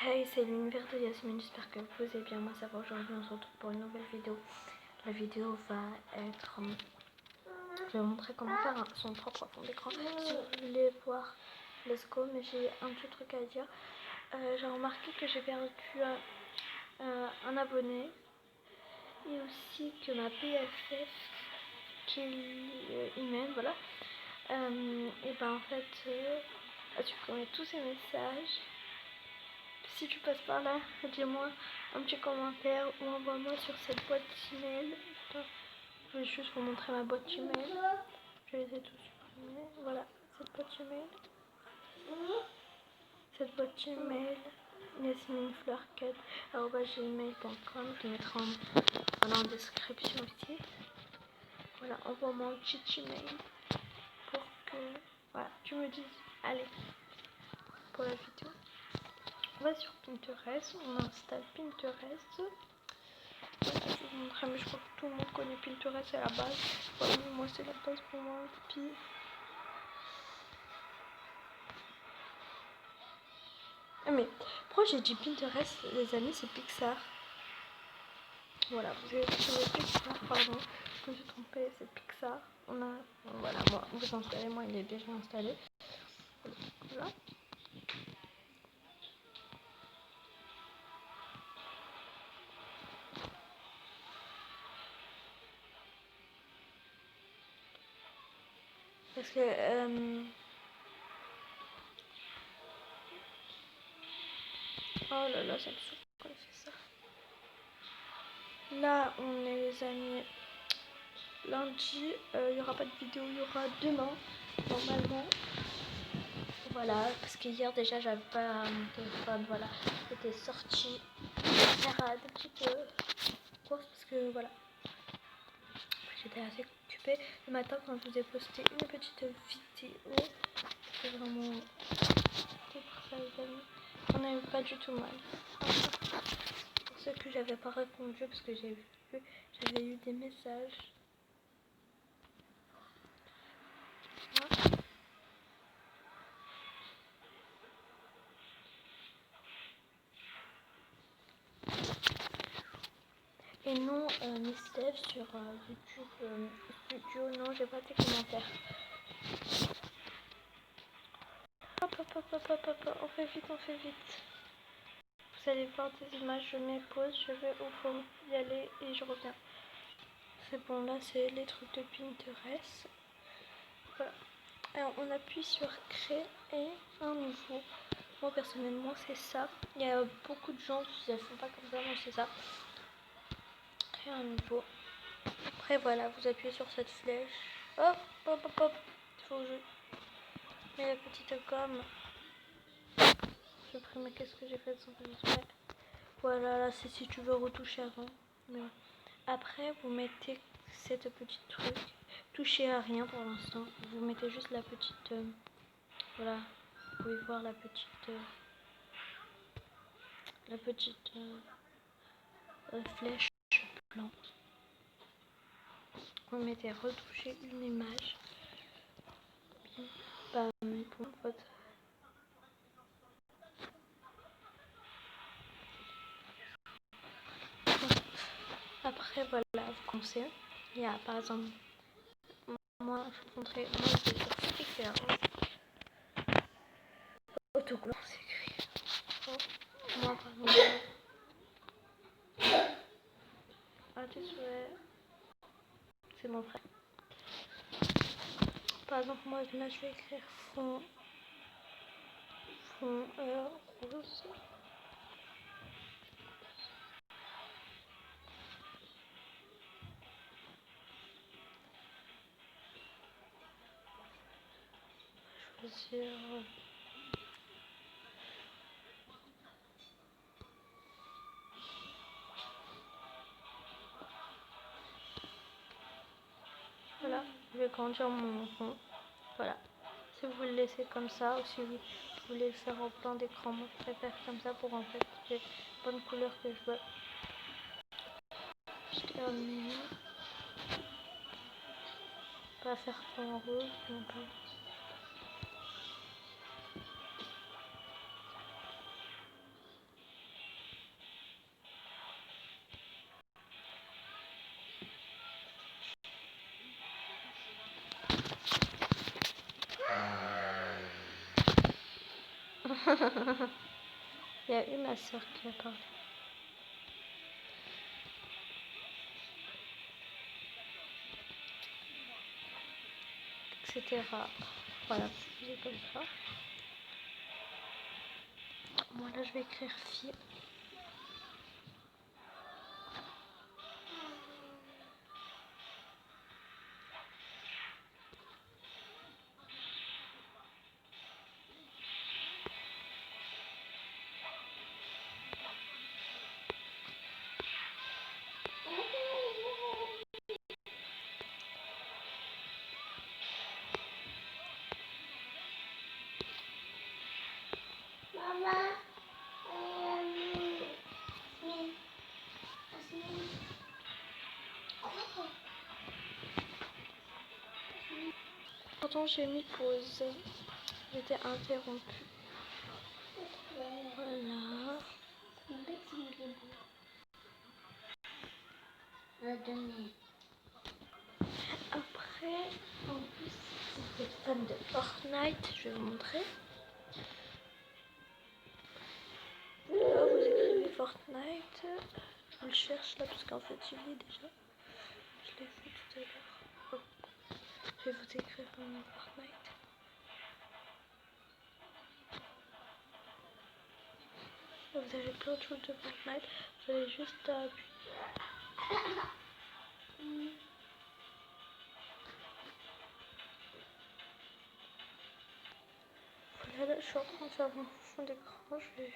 Hey, c'est l'univers de Yasmine, j'espère que vous allez bien. Moi ça va, aujourd'hui on se retrouve pour une nouvelle vidéo. La vidéo va être... je vais vous montrer comment faire son propre fond d'écran. Si vous voulez voir, let's go, mais j'ai un petit truc à dire. J'ai remarqué que j'ai perdu un abonné et aussi que ma PFF, qui est email, voilà, et ben en fait, a supprimé tous ces messages. Si tu passes par là, dis-moi un petit commentaire ou envoie-moi sur cette boîte email. Je vais juste vous montrer ma boîte email. Je les ai tous supprimés. Voilà, cette boîte email. Cette boîte email, yasminefleurquette@gmail.com. Je le mettrai en description ici. Voilà, envoie-moi un petit email pour que voilà, tu me dises, allez, pour la vidéo. On va sur Pinterest, on installe Pinterest. Je vais vous montrer, mais je crois que tout le monde connaît Pinterest à la base. Ouais, moi c'est la base pour moi. Puis mais pourquoi j'ai dit Pinterest, les amis, c'est Pixar. Voilà, vous avez trouvé Pixar, pardon. Je me suis trompée, c'est Pixar. On a, voilà, moi, vous installez, moi il est déjà installé. Voilà. Parce que oh là là, ça me saoule quand il fait ça. Là, on est les amis. Lundi, il n'y aura pas de vidéo, il y aura demain, normalement. Voilà, parce qu'hier déjà j'avais pas mon téléphone, voilà, j'étais sortie faire des petites courses parce que voilà, j'étais assez occupée. Le matin quand je vous ai posté une petite vidéo, c'était vraiment pour ça les amis, on n'avait pas du tout mal. Pour ceux que j'avais pas répondu parce que j'avais eu des messages. Voilà. Et non, Miss Steph sur YouTube Studio, non, j'ai pas tes commentaires. Hop, on fait vite, on fait vite. Vous allez voir des images, je mets pause, je vais au fond y aller et je reviens. C'est bon, là c'est les trucs de Pinterest. Voilà. Alors on appuie sur créer un nouveau. Moi personnellement c'est ça. Il y a beaucoup de gens qui ne font pas comme ça, moi c'est ça. Créer un nouveau. Après voilà, vous appuyez sur cette flèche. Hop, hop, hop, hop. Il faut que je mets la petite gomme. Mais qu'est-ce que j'ai fait sans faire exprès. Voilà, là c'est si tu veux retoucher avant. Mais après, vous mettez cette petite truc. Touchez à rien pour l'instant. Vous mettez juste la petite. Voilà, vous pouvez voir la petite. Flèche blanche. Vous mettez retoucher une image. Bien, pour votre. Après, voilà, vous commencez. Il y a par exemple. Moi, je vais vous montrer. Moi, je vais sur sticker. Autocollant, c'est écrit. Moi, par exemple. Ah, tes souhaits. C'est mon frère. Par exemple, moi, là, je vais écrire fond rose. Choisir. Voilà, je vais grandir mon fond. Voilà. Si vous le laissez comme ça ou si vous voulez le faire au plan d'écran, moi je préfère comme ça pour en fait les bonnes couleurs que je veux. Je termine. Pas faire fond rose, non pas. Il y a eu ma soeur qui a parlé. Etc. Voilà, c'est comme ça. Moi là je vais écrire fille. Pardon, j'ai mis pause. J'étais interrompue. Voilà. Après, en plus, si vous êtes fan de Fortnite, je vais vous montrer. Là, vous écrivez Fortnite. Je vous le cherche là parce qu'en fait, il est déjà. Je l'ai fait tout à l'heure. Oh. Je vais vous écrire Fortnite. Là, vous avez plein de choses de Fortnite. Vous allez juste à appuyer. Voilà, là, je suis en train de faire mon fond d'écran. Je vais.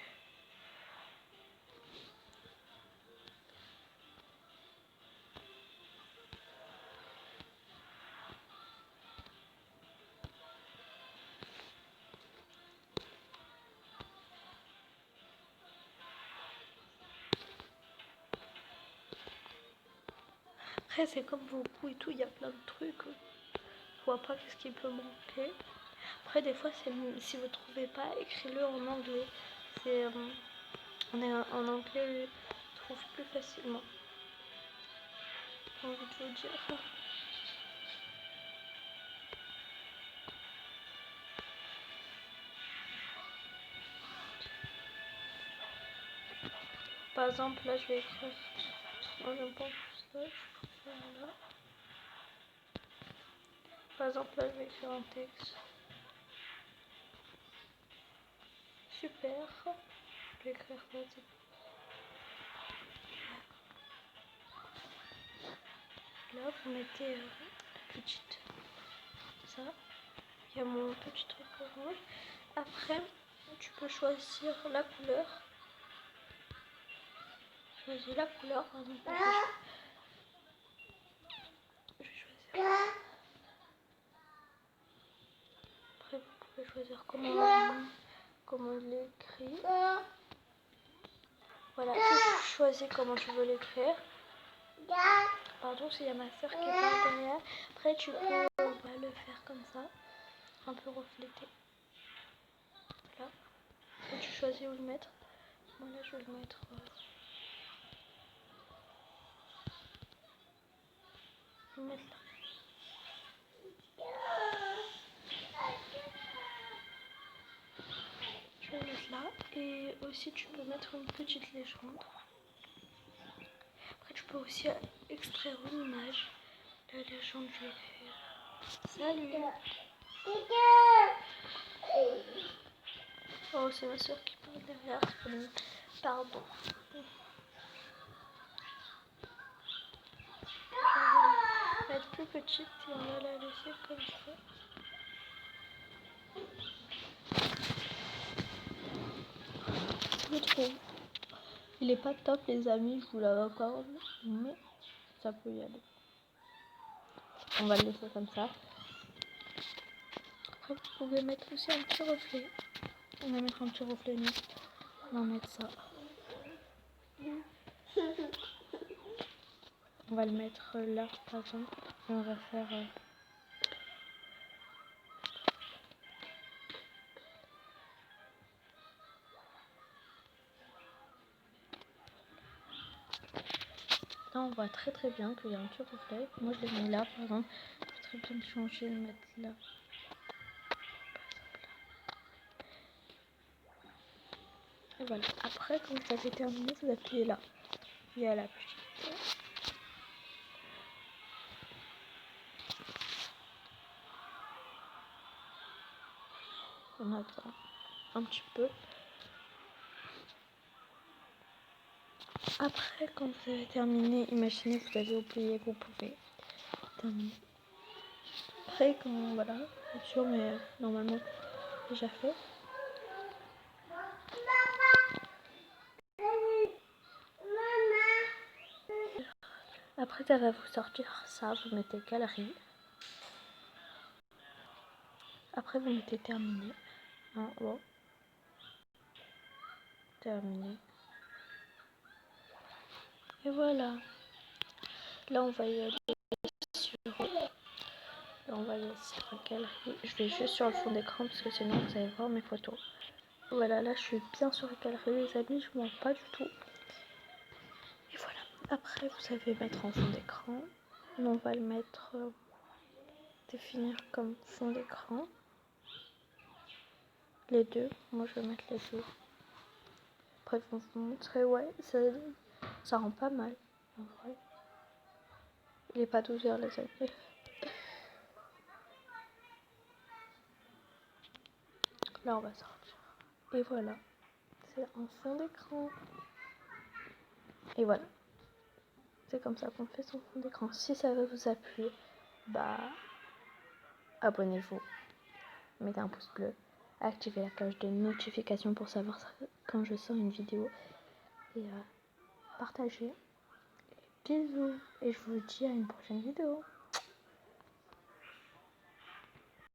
Après, c'est comme beaucoup et tout, il y a plein de trucs. Je vois pas qu'est-ce qui peut manquer. Après, des fois, si vous trouvez pas, écrivez-le en anglais. C'est en anglais, je trouve plus facilement. J'ai envie de vous dire. Par exemple, là, je vais écrire. Moi, j'aime pas ça. Voilà. Par exemple, là, je vais écrire un texte. Super. Je vais écrire ça. Là, vous mettez la petite. Ça. Il y a mon petit truc orange. Après, tu peux choisir la couleur. Choisis la couleur. Par exemple, je vais choisir. Après, vous pouvez choisir comment il est écrit. Voilà, tu choisis comment tu veux l'écrire. Pardon, s'il y a ma soeur qui est derrière. Après, tu peux le faire comme ça, un peu reflété. Là. Et tu choisis où le mettre. Moi, là, je vais le mettre. Je vais le mettre là. Je vais le mettre là. Et aussi, tu peux mettre une petite légende. Après, tu peux aussi extraire une image. La légende, je vais écrire. Salut. Oh, c'est ma soeur qui parle derrière. Pardon. On va être plus petite et on va la laisser comme ça. Je trouve. Il est pas top les amis, je vous l'accorde, mais ça peut y aller. On va le laisser comme ça. Après vous pouvez mettre aussi un petit reflet. On va mettre un petit reflet nu. On va mettre ça. On va le mettre là par exemple. Et on va faire... Là on voit très très bien qu'il y a un petit reflet. Moi je l'ai mis là par exemple. Je peux très bien changer et le mettre là. Et voilà. Après, quand vous avez terminé, vous appuyez là. Il y a la petite. On attend un petit peu. Après, quand vous avez terminé, imaginez que vous avez oublié, vous pouvez terminer. Après, quand voilà, bien sûr, mais normalement déjà fait. Après, ça va vous sortir ça, vous mettez galerie. Après, vous mettez terminé. En haut. Terminé. Et voilà. Là, on va y aller sur... Là, on va y aller sur galerie. Je vais juste sur le fond d'écran parce que sinon, vous allez voir mes photos. Voilà, là, je suis bien sur la galerie, les amis. Je ne mens pas du tout. Et voilà. Après, vous savez mettre en fond d'écran. On va le mettre... définir comme fond d'écran. Les deux. Moi, je vais mettre les deux. Après, pour vous montrer, ouais, ça rend pas mal. En vrai. Il est pas 12h, les amis. Là, on va sortir. Et voilà. C'est un fond d'écran. Et voilà. C'est comme ça qu'on fait son fond d'écran. Si ça va vous appuyer, bah, abonnez-vous. Mettez un pouce bleu. Activez la cloche de notification pour savoir quand je sors une vidéo. Et partagez. Bisous. Et je vous dis à une prochaine vidéo.